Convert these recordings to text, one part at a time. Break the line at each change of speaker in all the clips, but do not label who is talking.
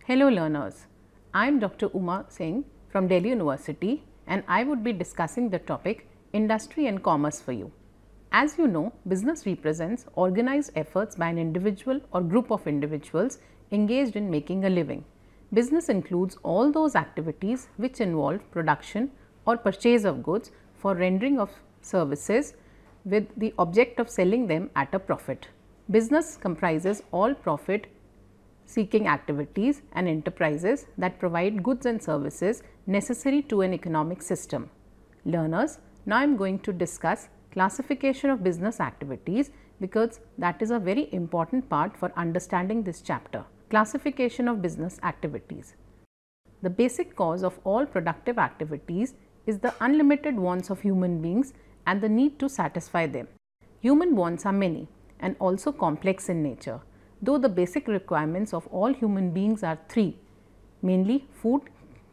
Hello learners, I am Dr. Uma Singh from Delhi University and I would be discussing the topic Industry and Commerce for you. As you know, business represents organized efforts by an individual or group of individuals engaged in making a living. Business includes all those activities which involve production or purchase of goods for rendering of services with the object of selling them at a profit. Business comprises all profit seeking activities and enterprises that provide goods and services necessary to an economic system. Learners, now I am going to discuss classification of business activities because that is a very important part for understanding this chapter. Classification of business activities. The basic cause of all productive activities is the unlimited wants of human beings and the need to satisfy them. Human wants are many and also complex in nature, though the basic requirements of all human beings are three, mainly food,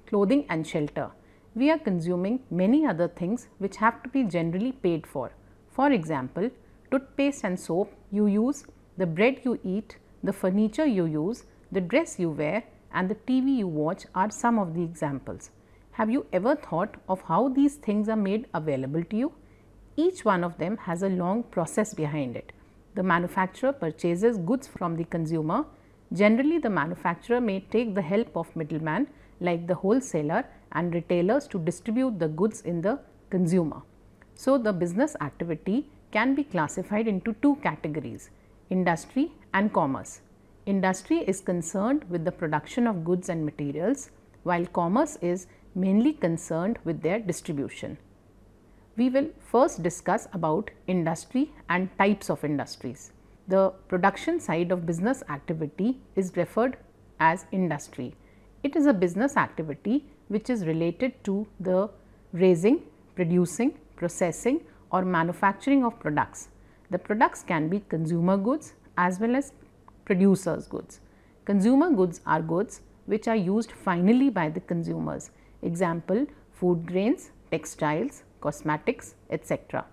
clothing and shelter. We are consuming many other things which have to be generally paid for. For example, toothpaste and soap you use, the bread you eat, the furniture you use, the dress you wear and the TV you watch are some of the examples. Have you ever thought of how these things are made available to you? Each one of them has a long process behind it. The manufacturer purchases goods from the consumer. Generally, the manufacturer may take the help of middlemen like the wholesaler and retailers to distribute the goods in the consumer. So, the business activity can be classified into two categories, industry and commerce. Industry is concerned with the production of goods and materials, while commerce is mainly concerned with their distribution. We will first discuss about industry and types of industries. The production side of business activity is referred as industry. It is a business activity which is related to the raising, producing, processing or manufacturing of products. The products can be consumer goods as well as producers' goods. Consumer goods are goods which are used finally by the consumers. Example, food grains, textiles, cosmetics, etc.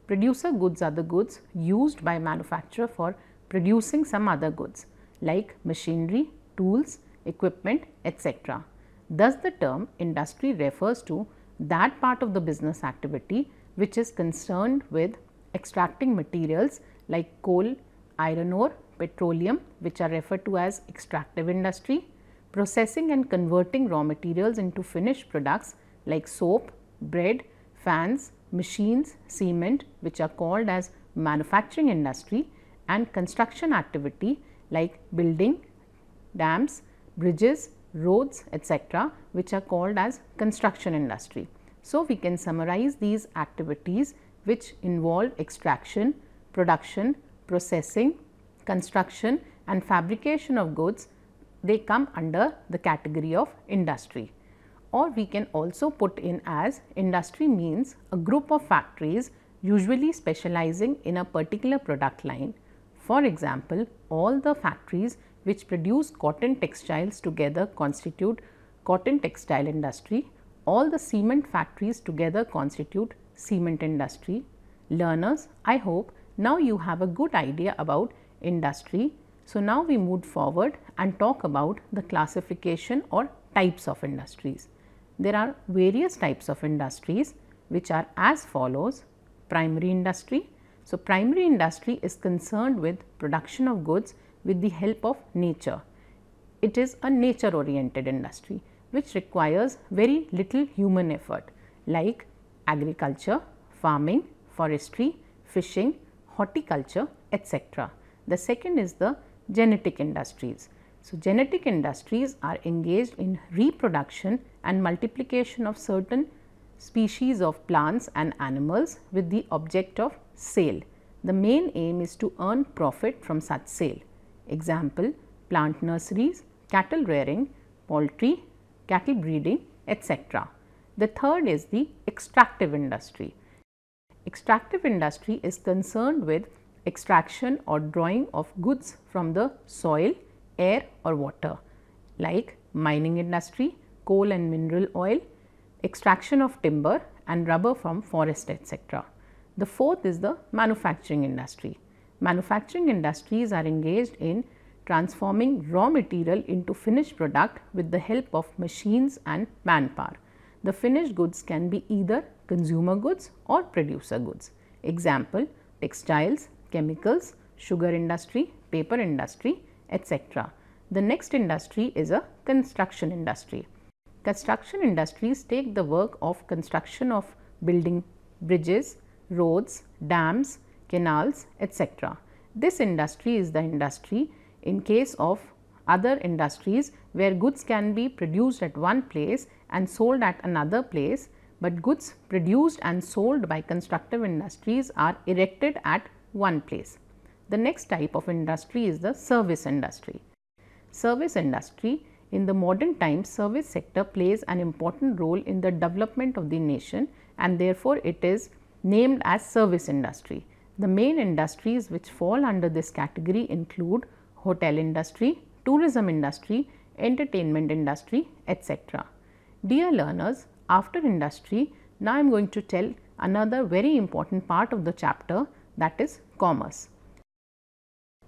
Producer goods are the goods used by manufacturer for producing some other goods like machinery, tools, equipment, etc. Thus, the term industry refers to that part of the business activity which is concerned with extracting materials like coal, iron ore, petroleum which are referred to as extractive industry, processing and converting raw materials into finished products like soap, bread, fans, machines, cement which are called as manufacturing industry and construction activity like building, dams, bridges, roads etc. which are called as construction industry. So, we can summarize these activities which involve extraction, production, processing, construction and fabrication of goods, they come under the category of industry. Or we can also put in as industry means a group of factories usually specializing in a particular product line. For example, all the factories which produce cotton textiles together constitute cotton textile industry. All the cement factories together constitute cement industry. Learners, I hope now you have a good idea about industry. So, now we move forward and talk about the classification or types of industries. There are various types of industries which are as follows: primary industry. So, primary industry is concerned with production of goods with the help of nature. It is a nature oriented industry which requires very little human effort like agriculture, farming, forestry, fishing, horticulture, etc. The second is the genetic industries. So, genetic industries are engaged in reproduction and multiplication of certain species of plants and animals with the object of sale. The main aim is to earn profit from such sale. Example, plant nurseries, cattle rearing, poultry, cattle breeding, etc. The third is the extractive industry. Extractive industry is concerned with extraction or drawing of goods from the soil, air or water like mining industry, coal and mineral oil, extraction of timber and rubber from forest etc. The fourth is the manufacturing industry. Manufacturing industries are engaged in transforming raw material into finished product with the help of machines and manpower. The finished goods can be either consumer goods or producer goods. Example, textiles, chemicals, sugar industry, paper industry, etc. The next industry is a construction industry. Construction industries take the work of construction of building bridges, roads, dams, canals, etc. This industry is the industry in case of other industries where goods can be produced at one place and sold at another place, but goods produced and sold by constructive industries are erected at one place. The next type of industry is the service industry. Service industry, in the modern times, service sector plays an important role in the development of the nation, and therefore it is named as service industry. The main industries which fall under this category include hotel industry, tourism industry, entertainment industry, etc. Dear learners, after industry, now I am going to tell another very important part of the chapter, that is commerce.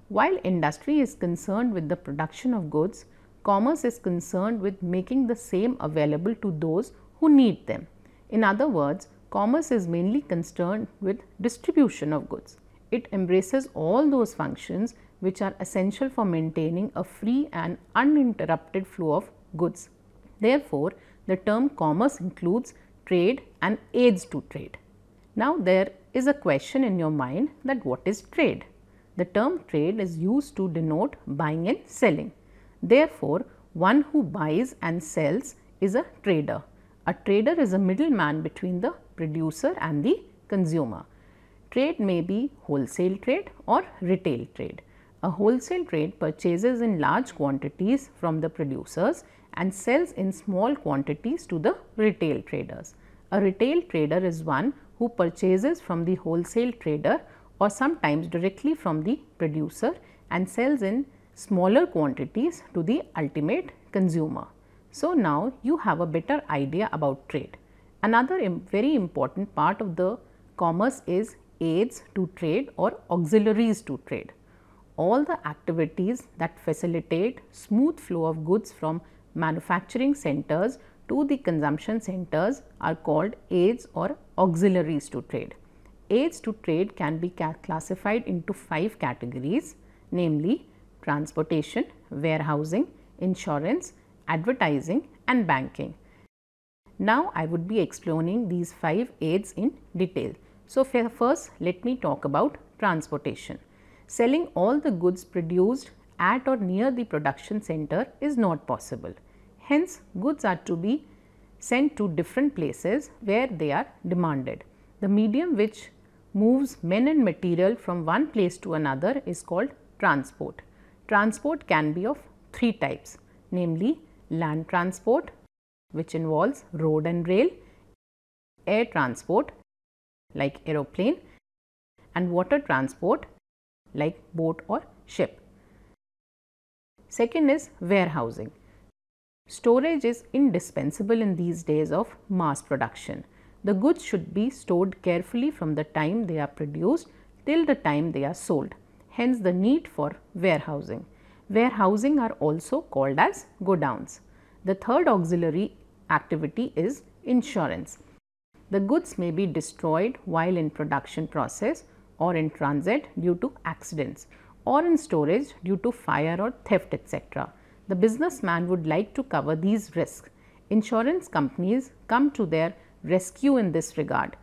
While industry is concerned with the production of goods, commerce is concerned with making the same available to those who need them. In other words, commerce is mainly concerned with distribution of goods. It embraces all those functions which are essential for maintaining a free and uninterrupted flow of goods. Therefore, the term commerce includes trade and aids to trade. Now, there is a question in your mind that what is trade? The term trade is used to denote buying and selling. Therefore, one who buys and sells is a trader. A trader is a middleman between the producer and the consumer. Trade may be wholesale trade or retail trade. A wholesale trade purchases in large quantities from the producers and sells in small quantities to the retail traders. A retail trader is one who purchases from the wholesale trader or sometimes directly from the producer and sells in smaller quantities to the ultimate consumer. So, now you have a better idea about trade. Another very important part of the commerce is aids to trade or auxiliaries to trade. All the activities that facilitate smooth flow of goods from manufacturing centers to the consumption centers are called aids or auxiliaries to trade. Aids to trade can be classified into 5 categories, namely transportation, warehousing, insurance, advertising and banking. Now, I would be explaining these 5 aids in detail. So, first let me talk about transportation. Selling all the goods produced at or near the production center is not possible. Hence, goods are to be sent to different places where they are demanded. The medium which moves men and material from one place to another is called transport. Transport can be of 3 types, namely land transport, which involves road and rail, air transport like aeroplane, and water transport like boat or ship. Second is warehousing. Storage is indispensable in these days of mass production. The goods should be stored carefully from the time they are produced till the time they are sold. Hence, the need for warehousing. Warehousing are also called as godowns. The third auxiliary activity is insurance. The goods may be destroyed while in production process or in transit due to accidents or in storage due to fire or theft, etc. The businessman would like to cover these risks. Insurance companies come to their rescue in this regard.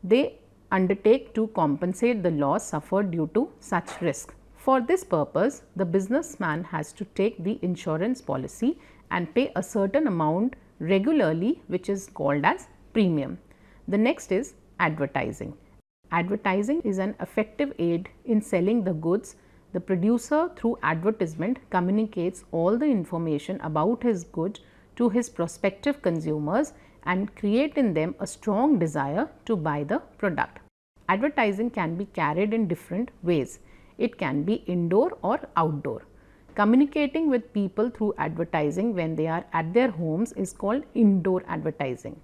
They undertake to compensate the loss suffered due to such risk. For this purpose, the businessman has to take the insurance policy and pay a certain amount regularly, which is called as premium. The next is advertising. Advertising is an effective aid in selling the goods. The producer, through advertisement, communicates all the information about his good to his prospective consumers and create in them a strong desire to buy the product. Advertising can be carried in different ways. It can be indoor or outdoor. Communicating with people through advertising when they are at their homes is called indoor advertising,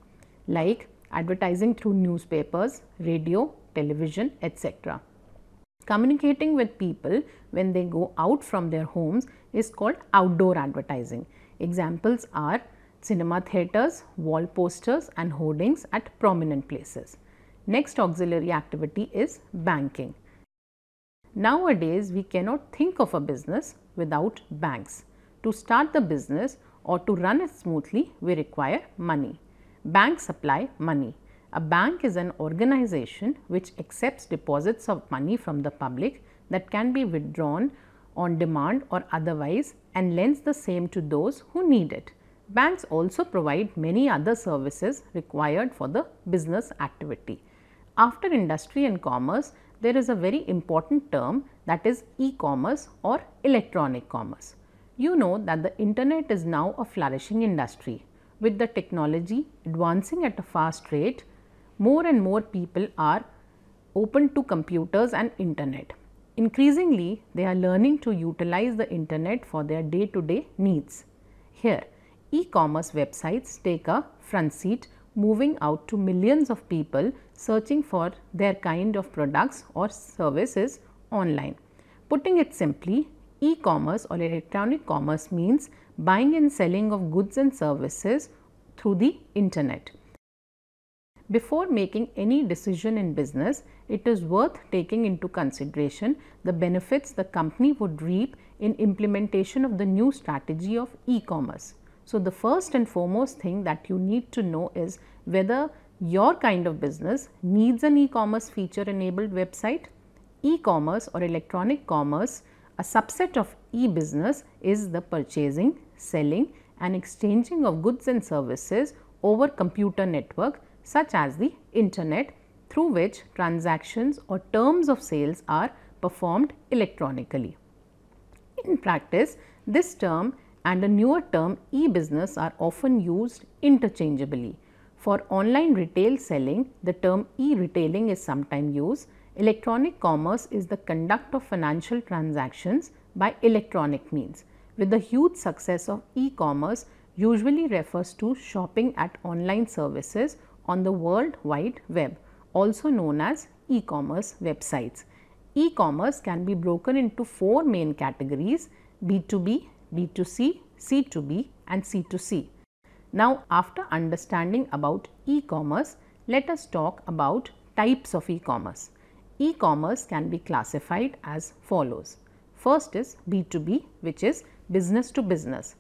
like advertising through newspapers, radio, television, etc. Communicating with people when they go out from their homes is called outdoor advertising. Examples are cinema theatres, wall posters and hoardings at prominent places. Next auxiliary activity is banking. Nowadays, we cannot think of a business without banks. To start the business or to run it smoothly, we require money. Banks supply money. A bank is an organization which accepts deposits of money from the public that can be withdrawn on demand or otherwise and lends the same to those who need it. Banks also provide many other services required for the business activity. After industry and commerce, there is a very important term, that is e-commerce or electronic commerce. You know that the internet is now a flourishing industry. With the technology advancing at a fast rate, more and more people are open to computers and internet. Increasingly, they are learning to utilize the internet for their day-to-day needs. Here, e-commerce websites take a front seat, moving out to millions of people searching for their kind of products or services online. Putting it simply, e-commerce or electronic commerce means buying and selling of goods and services through the internet. Before making any decision in business, it is worth taking into consideration the benefits the company would reap in implementation of the new strategy of e-commerce. So, the first and foremost thing that you need to know is whether your kind of business needs an e-commerce feature enabled website. E-commerce or electronic commerce, a subset of e-business, is the purchasing, selling and exchanging of goods and services over computer network such as the internet, through which transactions or terms of sales are performed electronically. In practice, this term and a newer term e-business are often used interchangeably. For online retail selling, the term e-retailing is sometimes used. Electronic commerce is the conduct of financial transactions by electronic means. With the huge success of e-commerce, usually refers to shopping at online services on the World Wide Web, also known as e-commerce websites. E-commerce can be broken into four main categories: B2B, B2C, C2B and C2C. Now, after understanding about e-commerce, let us talk about types of e-commerce. E-commerce can be classified as follows. First is B2B, which is business to business.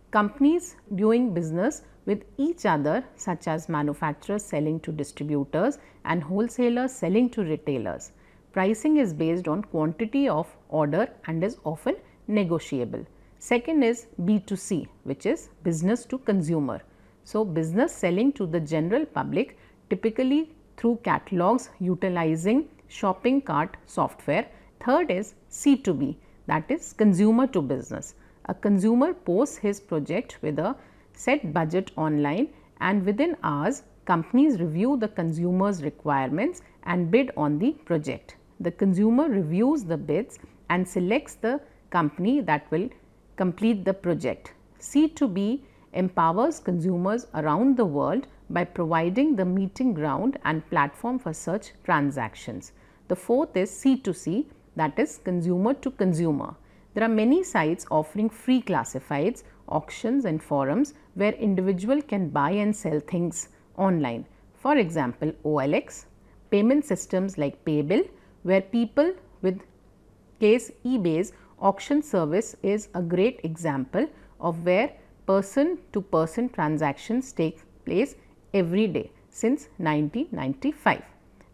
Companies doing business with each other, such as manufacturers selling to distributors and wholesalers selling to retailers. Pricing is based on quantity of order and is often negotiable. Second is B2C, which is business to consumer. So, business selling to the general public, typically through catalogs utilizing shopping cart software. Third is C2B, that is consumer to business. A consumer posts his project with a set budget online, and within hours companies review the consumer's requirements and bid on the project. The consumer reviews the bids and selects the company that will complete the project. C2B empowers consumers around the world by providing the meeting ground and platform for such transactions. The fourth is C2C, that is consumer to consumer. There are many sites offering free classifieds, auctions and forums where individual can buy and sell things online. For example, OLX, payment systems like Paybill, where people with case eBay's auction service is a great example of where person to person transactions take place every day since 1995.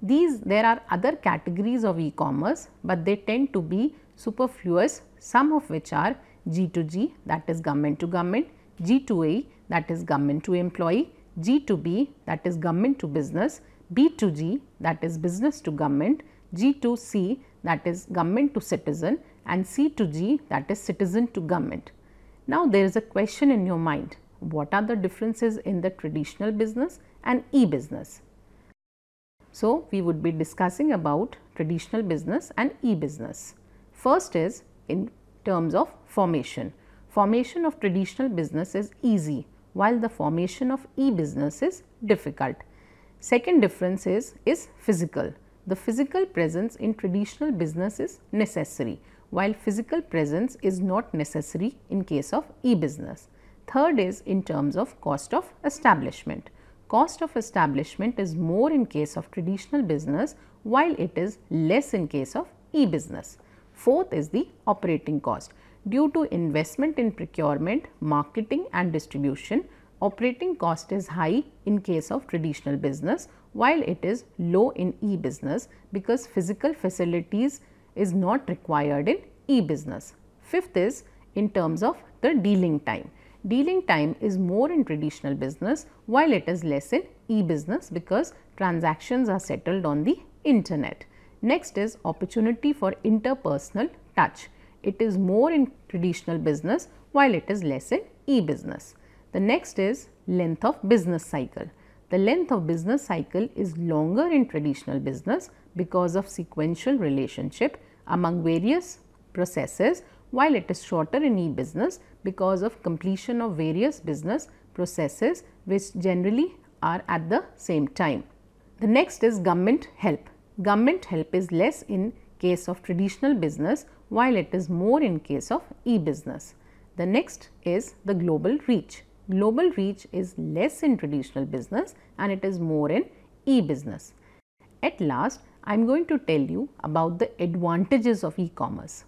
There are other categories of e-commerce, but they tend to be superfluous, some of which are G2G, that is government to government, G2A, that is government to employee, G2B, that is government to business, B2G, that is business to government, G2C, that is government to citizen, and C2G, that is citizen to government. Now, there is a question in your mind: what are the differences in the traditional business and e-business? So, we would be discussing about traditional business and e-business. First is in terms of formation. Formation of traditional business is easy, while the formation of e-business is difficult. Second difference is physical. the physical presence in traditional business is necessary, while physical presence is not necessary in case of e-business. Third is in terms of cost of establishment. Cost of establishment is more in case of traditional business, while it is less in case of e-business. Fourth is the operating cost. Due to investment in procurement, marketing and distribution, operating cost is high in case of traditional business, while it is low in e-business because physical facilities is not required in e-business. Fifth is in terms of the dealing time. Dealing time is more in traditional business, while it is less in e-business because transactions are settled on the internet. Next is opportunity for interpersonal touch. It is more in traditional business, while it is less in e-business. The next is length of business cycle. The length of business cycle is longer in traditional business because of sequential relationship among various processes, while it is shorter in e-business because of completion of various business processes which generally are at the same time. The next is government help. Government help is less in case of traditional business, while it is more in case of e-business. The next is the global reach. Global reach is less in traditional business and it is more in e-business. At last, I am going to tell you about the advantages of e-commerce.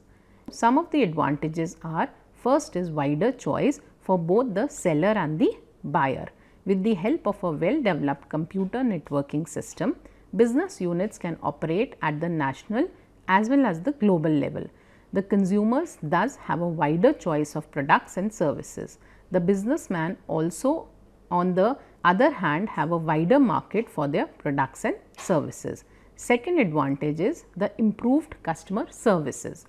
Some of the advantages are: first is wider choice for both the seller and the buyer. With the help of a well developed computer networking system, business units can operate at the national as well as the global level. The consumers thus have a wider choice of products and services. The businessman also, on the other hand, have a wider market for their products and services. Second advantage is the improved customer services.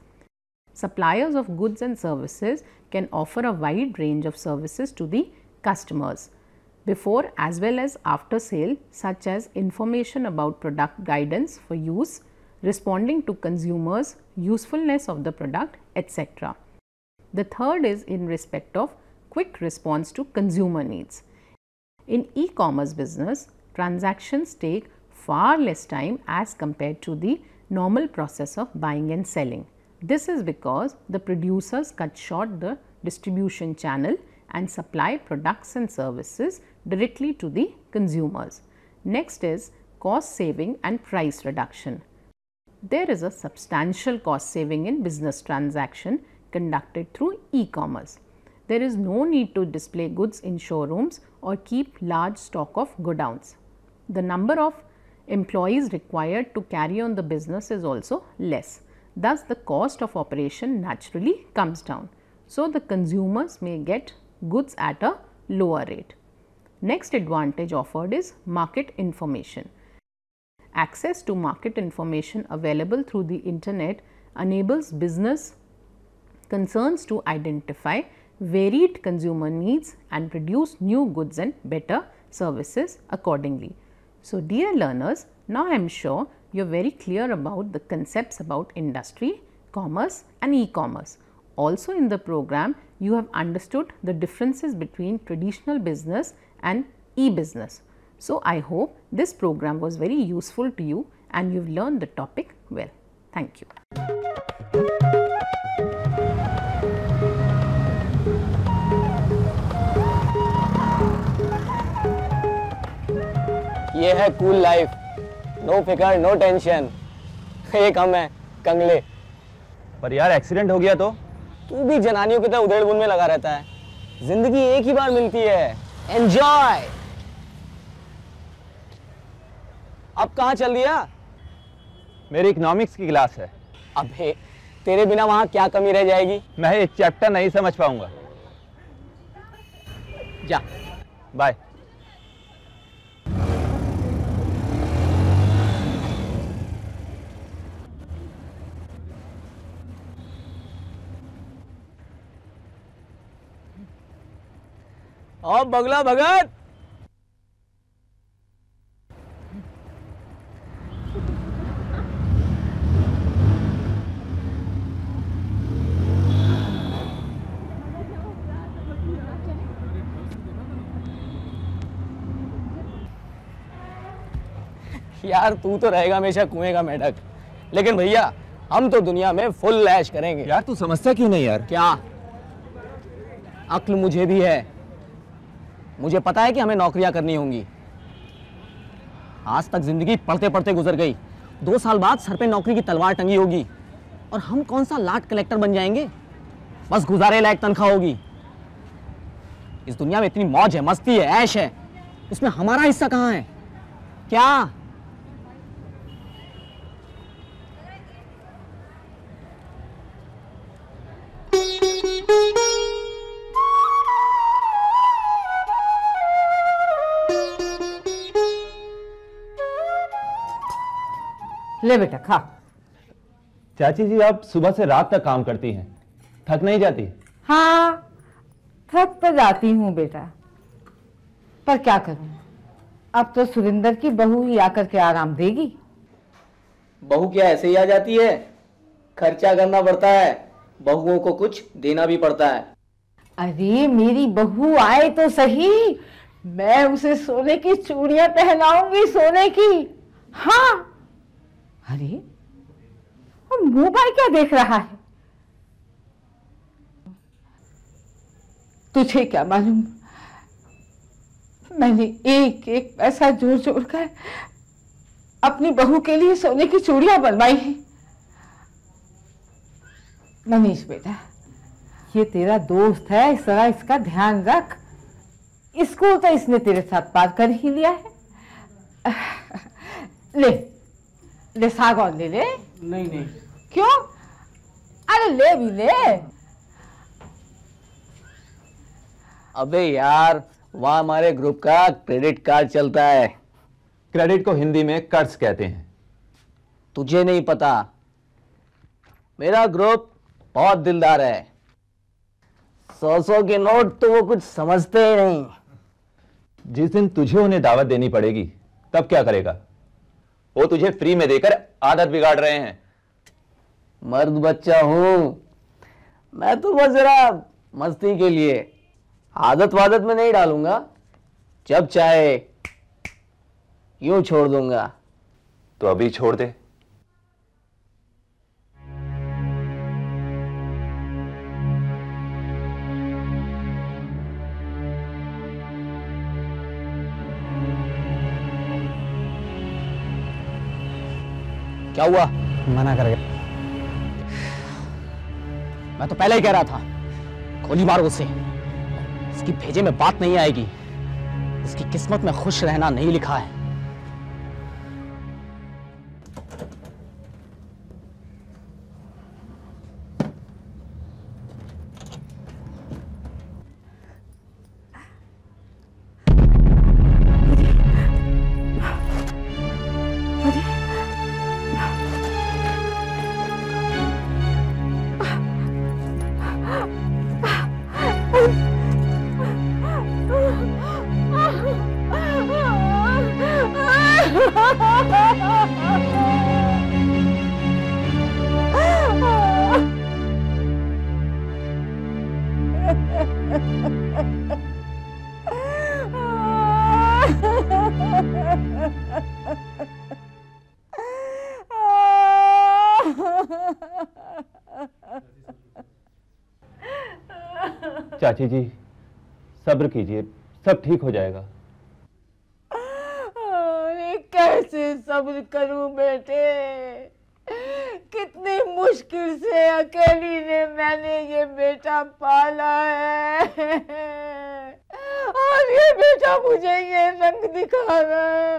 Suppliers of goods and services can offer a wide range of services to the customers before as well as after sale, such as information about product guidance for use, responding to consumers, usefulness of the product, etc. The third is in respect of quick response to consumer needs. In e-commerce business, transactions take far less time as compared to the normal process of buying and selling. This is because the producers cut short the distribution channel and supply products and services directly to the consumers. Next is cost saving and price reduction. There is a substantial cost saving in business transaction conducted through e-commerce. There is no need to display goods in showrooms or keep large stock of godowns. The number of employees required to carry on the business is also less. Thus, the cost of operation naturally comes down. So, the consumers may get goods at a lower rate. Next advantage offered is market information. Access to market information available through the internet enables business concerns to identify varied consumer needs and produce new goods and better services accordingly. So, dear learners, now I am sure you are very clear about the concepts about industry, commerce and e-commerce. Also in the program, you have understood the differences between traditional business and e-business. So, I hope this program was very useful to you and you have learned the topic well. Thank you.
ये है cool life, no फिकर no tension. एक हम है कंगले।
पर यार accident हो गया तो?
तू भी जनानियों की तरह उधेड़-बुन में लगा रहता है। जिंदगी एक ही बार मिलती है, एंजॉय। अब कहाँ चल दिया?
मेरी इकोनॉमिक्स की क्लास है।
अबे तेरे बिना वहाँ क्या कमी रह जाएगी?
मैं एक चैप्टर नहीं समझ पाऊंगा।
जा
बाय।
और बगला भगत। यार तू तो रहेगा हमेशा कुएं का मेढक, लेकिन भैया हम तो दुनिया में फुल ऐश करेंगे।
यार तू समझता क्यों नहीं यार?
क्या? अक्ल मुझे भी है, मुझे पता है कि हमें नौकरियां करनी होंगी। आज तक जिंदगी पढ़ते पढ़ते गुजर गई, 2 साल बाद सर पे नौकरी की तलवार टंगी होगी और हम कौन सा लाट कलेक्टर बन जाएंगे, बस गुजारे लायक तनख्वाह होगी। इस दुनिया में इतनी मौज है, मस्ती है, ऐश है, उसमें हमारा हिस्सा कहाँ है? क्या?
ले बेटा खा।
चाची जी आप सुबह से रात तक काम करती हैं, थक नहीं जाती?
हाँ थक तो जाती हूँ बेटा, पर क्या करूँ, अब तो सुरेंद्र की बहू ही आकर के आराम देगी।
बहू क्या ऐसे ही आ जाती है? खर्चा करना पड़ता है, बहुओं को कुछ देना भी पड़ता है।
अरे मेरी बहू आए तो सही, मैं उसे सोने की चूड़ियां पहनाऊंगी, सोने की। हाँ अरे और मोबाइल क्या देख रहा है? तुझे क्या मालूम, मैंने एक एक पैसा जोड़ जोड़ कर अपनी बहू के लिए सोने की चूड़ियां बनवाई हैं। मनीष बेटा, ये तेरा दोस्त है, इस तरह इसका ध्यान रख। स्कूल तो इसने तेरे साथ पार कर ही लिया है। ले ले सागौन ले ले।
नहीं नहीं।
क्यों? अरे ले भी ले।
अबे यार वहाँ हमारे ग्रुप का क्रेडिट कार्ड चलता है।
क्रेडिट को हिंदी में कर्ज कहते हैं।
तुझे नहीं पता, मेरा ग्रुप बहुत दिलदार है। 100 के नोट तो वो कुछ समझते ही नहीं।
जिस दिन तुझे उन्हें दावत देनी पड़ेगी तब क्या करेगा? वो तुझे फ्री में देकर आदत बिगाड़ रहे हैं।
मर्द बच्चा हूं मैं, तो बस जरा मस्ती के लिए, आदत वादत में नहीं डालूंगा, जब चाहे यूं छोड़ दूंगा।
तो अभी छोड़ दे।
क्या हुआ? मना कर गया। मैं तो पहले ही कह रहा था, गोली मारो उसे, इसकी भेजे में बात नहीं आएगी, इसकी किस्मत में खुश रहना नहीं लिखा है।
चाची जी सब्र कीजिए, सब ठीक हो जाएगा।
अरे कैसे सब्र करूं बेटे, कितनी मुश्किल से अकेली ने मैंने ये बेटा पाला है, और ये बेटा मुझे ये रंग दिखा रहा है।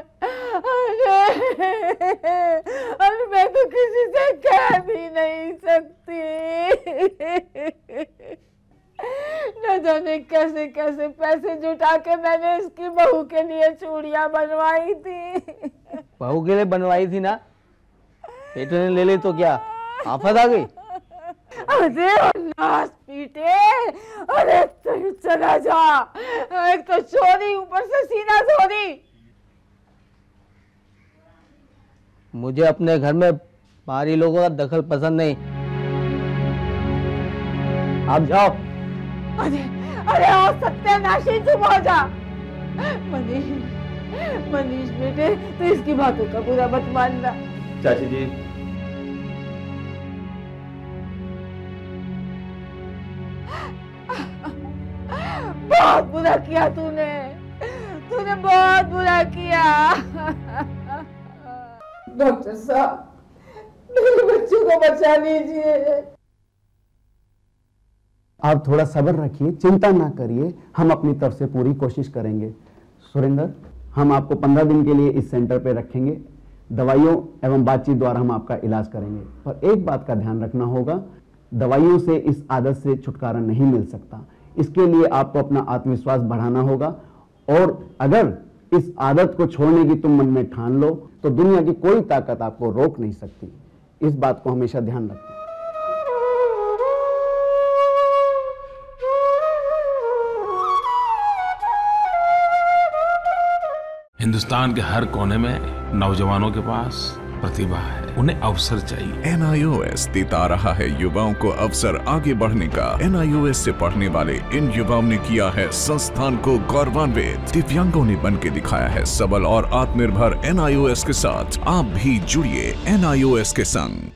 अरे मैं तो किसी से कह भी नहीं सकती। न जाने कैसे कैसे पैसे जुटा के मैंने इसकी बहू के लिए चूड़ियां बनवाई थी।
बहू के लिए बनवाई थी ना, बेटे ने ले ली तो क्या आफत आ गई?
अरे नाश पीटे, अरे तू चला जा, एक तो चोरी ऊपर से सीना चोरी।
मुझे अपने घर में बाहरी लोगों का दखल पसंद नहीं, आप जाओ।
अरे अरे और सत्यानाशी, चुप हो जा। मनीष मनीष बेटे, तो इसकी बातों का बुरा मत मानना।
चाची जी,
बहुत बुरा किया तूने बहुत बुरा किया। डॉक्टर साहब, मेरे बच्चों को बचा लीजिए।
आप थोड़ा सब्र रखिए, चिंता ना करिए, हम अपनी तरफ से पूरी कोशिश करेंगे। सुरेंद्र, हम आपको 15 दिन के लिए इस सेंटर पे रखेंगे। दवाइयों एवं बातचीत द्वारा हम आपका इलाज करेंगे, पर एक बात का ध्यान रखना होगा, दवाइयों से इस आदत से छुटकारा नहीं मिल सकता। इसके लिए आपको अपना आत्मविश्वास बढ़ाना होगा, और अगर इस आदत को छोड़ने की तुम मन में ठान लो तो दुनिया की कोई ताकत आपको रोक नहीं सकती। इस बात को हमेशा ध्यान रखना।
हिंदुस्तान के हर कोने में नौजवानों के पास प्रतिभा है, उन्हें अवसर चाहिए।
NIOS देता रहा है युवाओं को अवसर आगे बढ़ने का। NIOS से पढ़ने वाले इन युवाओं ने किया है संस्थान को गौरवान्वित। दिव्यांगों ने बन के दिखाया है सबल और आत्मनिर्भर। NIOS के साथ आप भी जुड़िए NIOS के संग।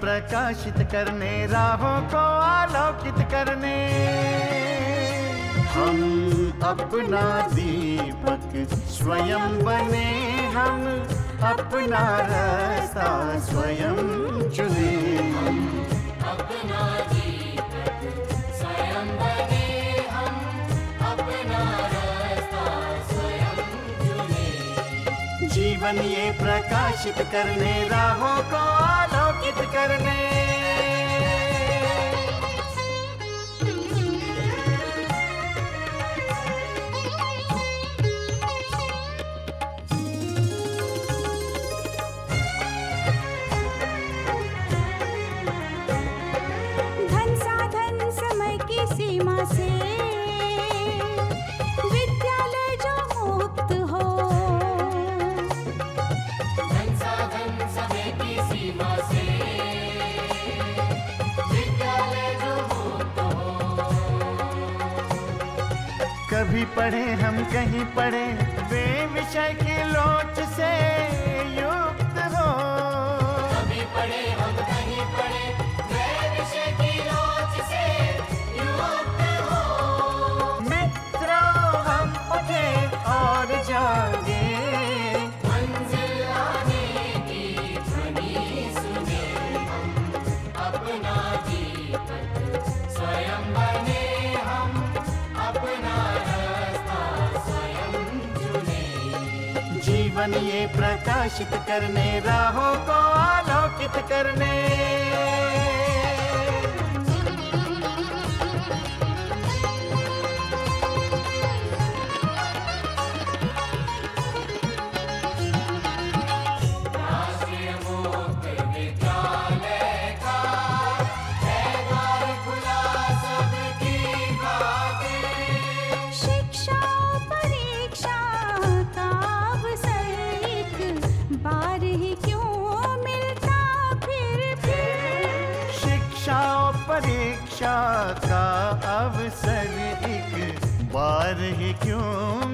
प्रकाशित करने, राहों को आलोकित करने, हम अपना दीपक स्वयं बने, हम अपना रास्ता स्वयं चुने। हम अपना दीपक स्वयं बने, हम अपना रास्ता स्वयं चुने। जीवन ये प्रकाशित करने, राहों को आलोकित करने।
धन साधन समय की सीमा से विद्यालय जो मुक्त हो, धन साधन समय की सीमा से विद्यालय जो मुक्त हो। कभी पढ़े हम कहीं पढ़े, वे विषय की लोच से युक्त हो। कभी पढ़े हम कहीं पढ़े, वे विषय की लोच से युक्त हो। मित्रों हम उठे और जागे, मंजिल आने की ध्वनि सुने। हम अपना दीपक स्वयं बने, हम अपना रास्ता स्वयं चुने। जीवन ये प्रकाशित करने, राहों को आलोकित करने। राष्ट्रीय मुक्त विद्यालय का है द्वार खुला सबकी बातें। शिक्षा परीक्षा का अवसर एक बार ही क्यों मिलता फिर। शिक्षा परीक्षा का अवसर एक बार ही क्यों